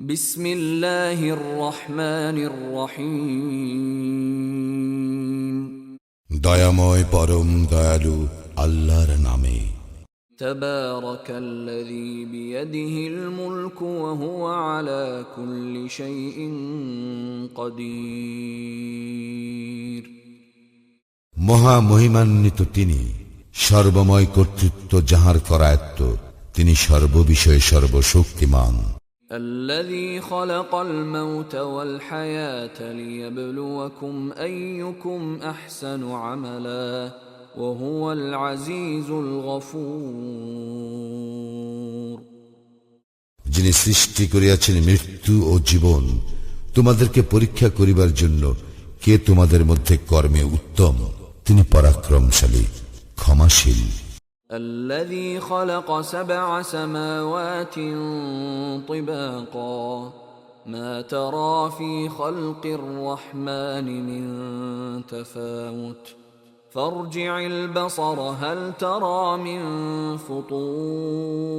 বিসমিল্লাহির রহমানির রহিম। দয়াময় পরম দয়ালু আল্লাহর নামে। তাবারাকাল্লাযী বিয়াদিহিল মুলকু ওয়া হুয়া আলা কুল্লি শাইইন কাদির। মহা মহিমান্বিত তিনি, সর্বময় কর্তৃত্ব যাহার করায়ত্ত, তিনি সর্ববিষয়ে সর্বশক্তিমান। الذي خلق الموت والحياة ليبلوكم أيكم أحسن عملا وهو العزيز الغفور। যিনি সৃষ্টি করিয়াছেন মৃত্যু ও জীবন, তোমাদেরকে পরীক্ষা করিবার জন্য কে তোমাদের মধ্যে কর্মে উত্তম, তিনি পরাক্রমশালী, ক্ষমাশীল। الذي خلق 7 سماوات طباقا ما ترى في خلق الرحمن من تفاوت فارجع البصر هل ترى من فطور।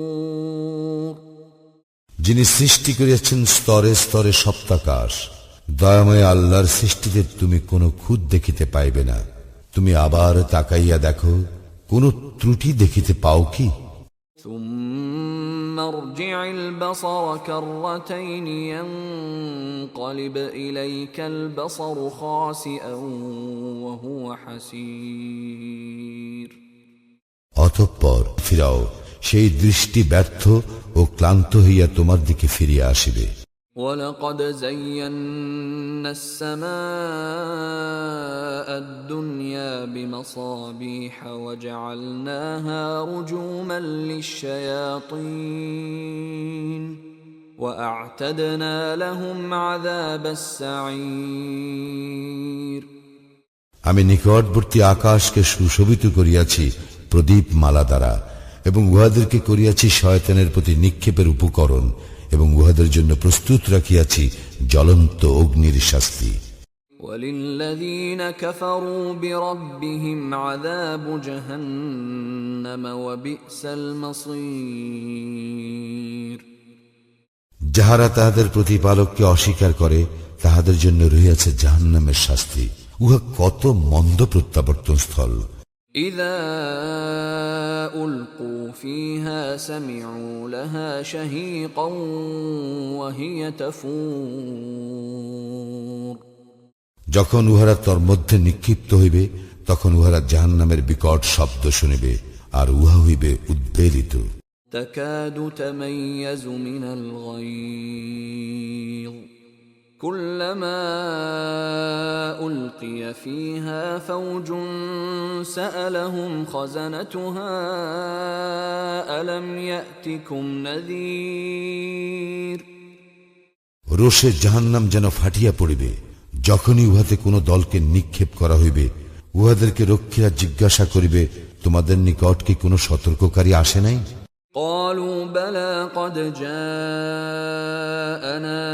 যিনি সৃষ্টি করিয়াছেন স্তরে স্তরে সপ্তাকাশ, দয়াময় আল্লাহর সৃষ্টিতে তুমি কোনো খুঁত দেখিতে পাইবে না। তুমি আবার তাকাইয়া দেখো, কোন ত্রুটি দেখিতে পাও কি? ثم ارجع البصر كرتين ينقلب إليك البصر خاسئا وهو حسير। অতঃপর ফিরাও, সেই দৃষ্টি ব্যর্থ ও ক্লান্ত হইয়া তোমার দিকে ফিরিয়া আসিবে। ولقد زينا السماء الدنيا بمصابيح وجعلناها رجوما للشياطين وأعتدنا لهم عذاب السعير। আমি নিকটবর্তী আকাশকে সুশোভিত করিয়াছি প্রদীপ মালা দ্বারা, এবং উহাদেরকে করিয়াছি শয়তানের প্রতি নিক্ষেপের উপকরণ, এবং উহাদের জন্য প্রস্তুত রাখিয়াছি জ্বলন্ত অগ্নির শাস্তি। وَلِلَّذِينَ كَفَرُوا بِرَبِّهِمْ عَذَابُ جَهَنَّمَ وَبِئْسَ الْمَصِيرُ। যাহারা তাহাদের প্রতিপালককে অস্বীকার করে, তাহাদের জন্য রহিয়াছে জাহান্নামের শাস্তি, উহা কত মন্দ প্রত্যাবর্তন স্থল। إِذَا أُلْقُوا فِيهَا سَمِعُوا لَهَا شَهِيقًا وَهِيَ تَفُورُ। যখন উহারা তর মধ্যে নিক্ষিপ্ত হইবে, তখন উহারা জাহান্নামের বিকট শব্দ শুনিবে, আর উহা হইবে উদ্বেলিত। تَكَادُ تَمَيَّزُ مِنَ الْغَيْظِ كُلَّمَا أُلْقِيَ فِيهَا فَوْجٌ سَأَلَهُمْ خَزَنَتُهَا أَلَمْ يَأْتِكُمْ نَذِيرٌ। রোষে জাহান্নাম যেন ফাটিয়া পড়িবে, যখনই উহাতে কোন দলকে নিক্ষেপ করা হইবে, উহাদেরকে রক্ষীরা জিজ্ঞাসা করিবে, তোমাদের নিকট কি কোন সতর্ককারী আসে নাই? قالوا بلى قد جاءنا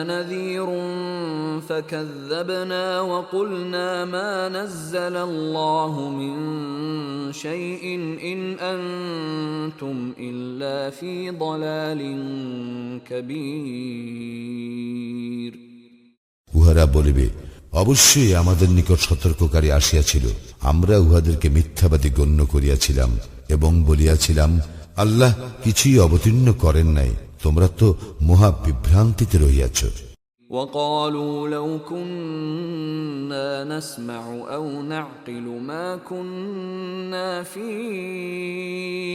نذير فكذبنا وقلنا ما نزل الله من شيء إن أنتم إلا في ضلال كبير। উহারা বলিবে, অবশ্যই আমাদের নিকট সতর্ককারী আসিয়াছিল, আমরা উহাদেরকে মিথ্যাবাদী গণ্য করিয়াছিলাম এবং বলিয়াছিলাম, আল্লাহ কিছুই অবতীর্ণ করেন নাই, তোমরা তো মহা বিভ্রান্তিতে রহিয়াছ। وقالوا لو كنا نسمع أو نعقل ما كنا في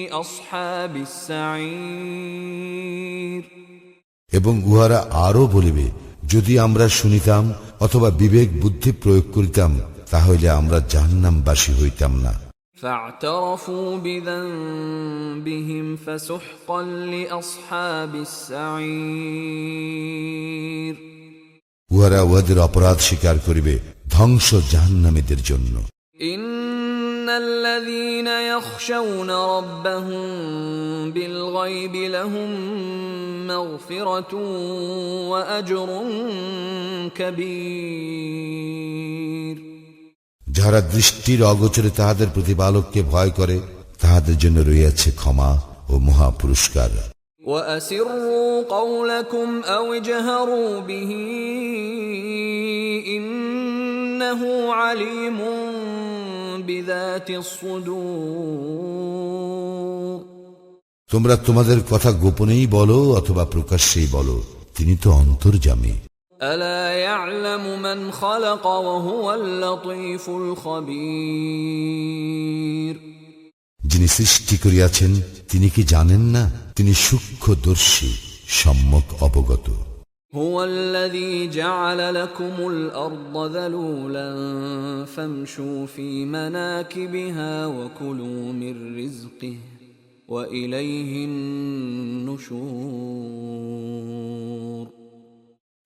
أصحاب السعير। এবং উহারা আরো বলিবে, যদি আমরা শুনিতাম অথবা বিবেক বুদ্ধি প্রয়োগ করিতাম, তাহলে আমরা জাহান্নামবাসী হইতাম না। فاعترفوا بذنبهم فسحقا لأصحاب السعير। উহারা উহাদের অপরাধ স্বীকার করিবে, ধ্বংস জাহান্নামীদের জন্য। إن الذين يخشون ربهم بالغيب لهم مغفرة وأجر كبير। যাহারা দৃষ্টির অগোচরে তাহাদের প্রতিপালককে ভয় করে, তাহাদের জন্য রহিয়াছে ক্ষমা ও মহা পুরস্কার। وأسروا قولكم أو اجهروا به إنه عليم بذات الصدور তোমরা তোমাদের কথা গোপনেই বলো অথবা প্রকাশ্যেই বলো, তিনি তো অন্তর্যামী। ألا يعلم من خلق وهو اللطيف الخبير যিনি সৃষ্টি করিয়াছেন তিনি কি জানেন না? তিনি সূক্ষ্মদর্শী, সম্যক অবগত। هو الذي جعل لكم الأرض ذلولا فامشوا في مناكبها وكلوا من رزقه وإليه النشور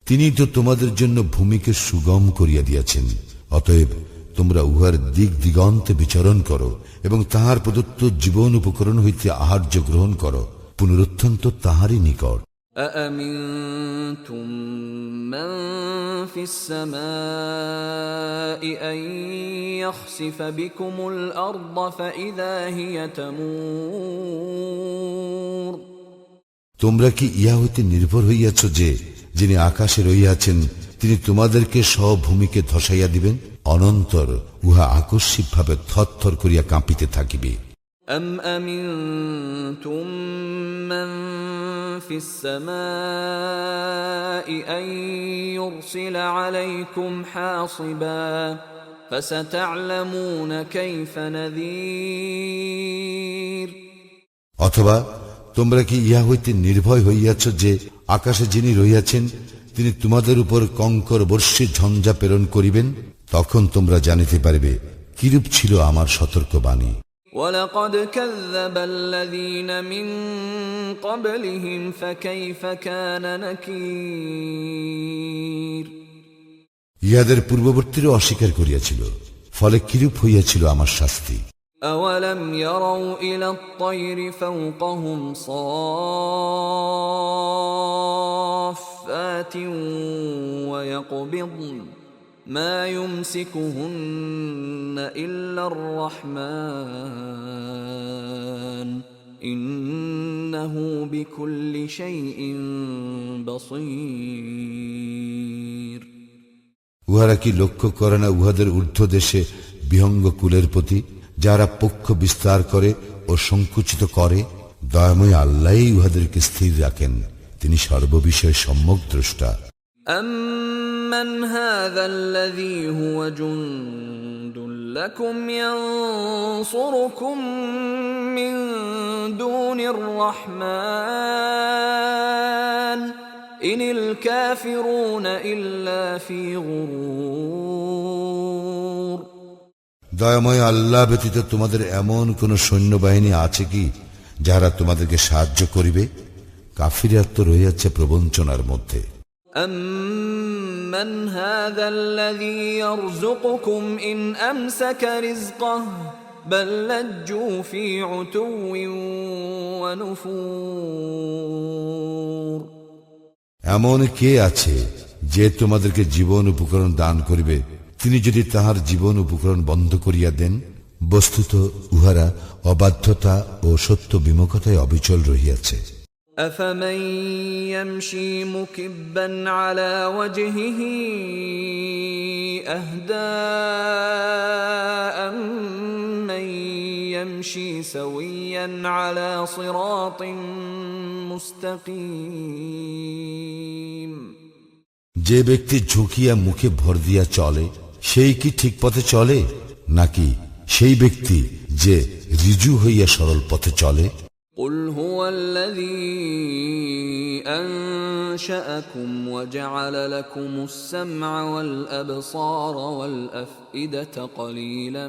তিনি তো তোমাদের জন্য ভূমিকে সুগম করিয়া দিয়াছেন, অতএব তোমরা উহার দিক দিগন্তে বিচরণ করো এবং তাহার প্রদত্ত জীবন উপকরণ হইতে আহার্য গ্রহণ করো। পুনরুত্থান তো তাহারই নিকট। أأمنتم من في السماء أن يخسف بكم الأرض فإذا هي تمور তোমরা কি ইহা হইতে নির্ভর হইয়াছ যে যিনি আকাশে রহিয়াছেন তিনি তোমাদেরকে সব ভূমিকে ধসাইয়া দিবেন, অনন্তর উহা আকস্মিকভাবে থরথর করিয়া কাঁপিতে থাকিবে। أم أمنتم من في السماء أن يرسل عليكم حاصبا فستعلمون كيف نذير অথবা তোমরা কি ইহা হইতে নির্ভয় হইয়াছ যে আকাশে যিনি রহিয়াছেন তিনি তোমাদের উপর কঙ্কর বর্ষে ঝঞ্ঝা প্রেরণ করিবেন, তখন তোমরা জানিতে পারবে কিরূপ ছিল আমার সতর্কবাণী। وَلَقَدْ كَذَّبَ الَّذِينَ مِن قَبْلِهِمْ فَكَيْفَ كَانَ نَكِيرِ ইহাদের পূর্ববর্তীরা অস্বীকার করিয়াছিল, ফলে কিরূপ হইয়াছিল আমার শাস্তি। أَوَلَمْ يَرَوْا إِلَى الطَّيْرِ فَوْقَهُمْ صَافَّاتٍ وَيَقْبِضْنَ مَا يُمْسِكُهُنَّ إِلَّا الرَّحْمَنُ إِنَّهُ بِكُلِّ شَيْءٍ بَصِيرٌ উহারা কি লক্ষ্য করে না উহাদের ঊর্ধ্বদেশে বিহঙ্গ কুলের প্রতি, যারা পক্ষ বিস্তার করে ও সংকুচিত করে? দয়াময় আল্লাহই উহাদেরকে স্থির রাখেন, তিনি সর্ববিষয়ে সম্যক দ্রষ্টা। أَمَّنْ هَذَا الَّذِي هُوَ جُندٌ لَكُمْ يَنصُرُكُم مِّن دُونِ الرَّحْمَنِ إِنِ الْكَافِرُونَ إِلَّا فِي غُرُورٍ দয়াময় আল্লাহ ব্যতীত তোমাদের এমন কোন সৈন্যবাহিনী আছে কি যারা তোমাদেরকে সাহায্য করিবে? কাফিররা তো রহিয়াছে প্রবঞ্চনার মধ্যে। أَمَّنْ هَذَا الَّذِي يَرْزُقُكُمْ إِنْ أَمْسَكَ رِزْقَهُ بَلْ لَجُّوا فِي عُتُوٍّ وَنُفُورٍ এমন কে আছে যে তোমাদেরকে জীবন উপকরণ দান করিবে, তিনি যদি তাহার জীবন উপকরণ বন্ধ করিয়া দেন? বস্তুত উহারা অবাধ্যতা ও সত্য বিমুখতায় অবিচল রহিয়াছে। أَفَمَن يَمْشِي مُكِبًّا عَلَى وَجْهِهِ أَهْدَىٰ أَمَّن يَمْشِي سَوِيًّا عَلَى صِرَاطٍ مُسْتَقِيمٍ যে ব্যক্তি ঝুঁকিয়া মুখে ভর দিয়া চলে সেই কি ঠিক পথে চলে, নাকি সেই ব্যক্তি যে ঋজু হইয়া সরল পথে চলে? قُلْ هُوَ الَّذِي أَنشَأَكُمْ وَجَعَلَ لَكُمُ السَّمْعَ وَالْأَبْصَارَ وَالْأَفْئِدَةَ قَلِيلًا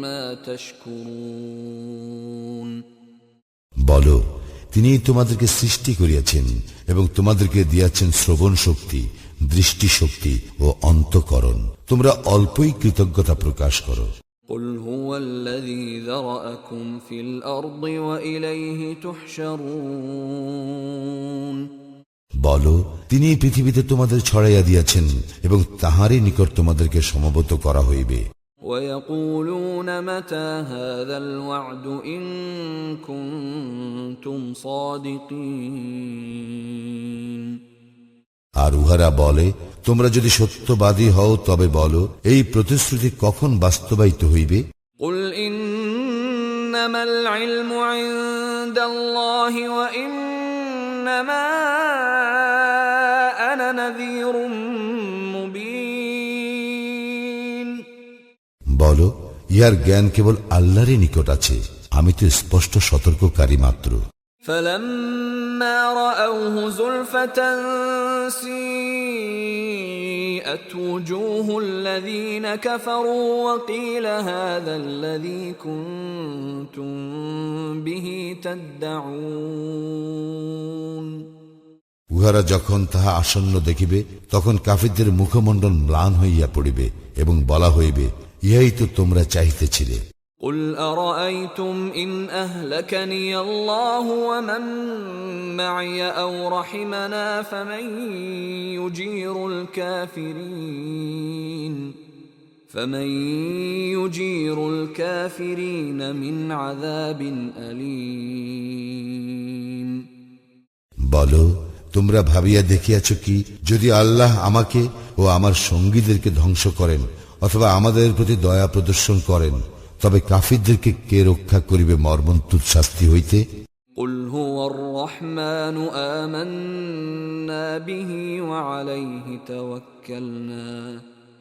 مَا تَشْكُرُونَ বলো, তিনি তোমাদেরকে সৃষ্টি করিয়াছেন এবং তোমাদেরকে দিয়াছেন শ্রবণ শক্তি, দৃষ্টি শক্তি ও অন্তঃকরণ। তোমরা অল্পই কৃতজ্ঞতা প্রকাশ করো। قُلْ هُوَ الَّذِي ذَرَأَكُمْ فِي الْأَرْضِ وَإِلَيْهِ تُحْشَرُونَ বলো, তিনি পৃথিবীতে তোমাদের ছড়াইয়া দিয়াছেন এবং তাহারই নিকট তোমাদেরকে সমবেত করা হইবে। ويقولون متى هذا الوعد إن كنتم صادقين আর উহারা বলে, তোমরা যদি সত্যবাদী হও তবে বলো, এই প্রতিশ্রুতি কখন বাস্তবায়িত হইবে? قل إنما العلم عند الله وإنما أنا نذير মুবিন। বলো, ইহার জ্ঞান কেবল আল্লাহরই নিকট আছে, আমি তো স্পষ্ট সতর্ককারী মাত্র। فلما رأوه زلفة سيئت وجوه الذين كفروا وقيل هذا الذي كنتم به تدعون উহারা যখন তাহা আসন্ন দেখিবে, তখন কাফিরদের মুখমণ্ডল ম্লান হইয়া পড়িবে এবং বলা হইবে, ইহাই তো তোমরা চাহিতেছিলে। قل أرأيتم إن أهلكني الله ومن معي أو رحمنا فمن يجير الكافرين من عذاب أليم বলো, তোমরা ভাবিয়া দেখিয়াছ কি, যদি আল্লাহ আমাকে ও আমার সঙ্গীদেরকে ধ্বংস করেন অথবা আমাদের প্রতি দয়া প্রদর্শন করেন, তবে কাফিরদেরকে কে রক্ষা করিবে মর্মন্তুদ শাস্তি হইতে? قل هو الرحمن آمنا به وعليه توكلنا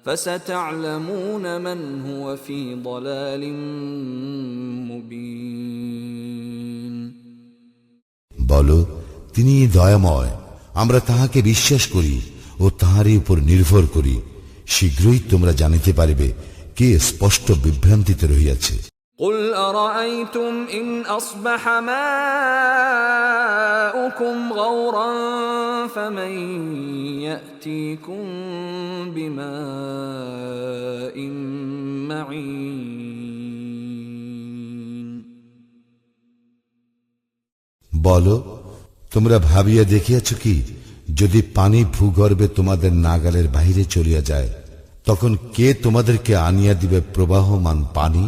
فستعلمون من هو في ضلال مبين বলো, তিনি দয়াময়, আমরা তাহাকে বিশ্বাস করি ও তাহারই উপর নির্ভর করি। শীঘ্রই তোমরা জানিতে পারিবে কে স্পষ্ট বিভ্রান্তিতে রহিয়াছে। قل أرأيتم إن أصبح ماؤكم غورا فمن يأتيكم بماء معين বলো, তোমরা ভাবিয়া দেখিয়াছ কি, যদি পানি ভূগর্ভে তোমাদের নাগালের বাহিরে চলিয়া যায়, তখন কে তোমাদেরকে আনিয়া দিবে প্রবাহমান পানি?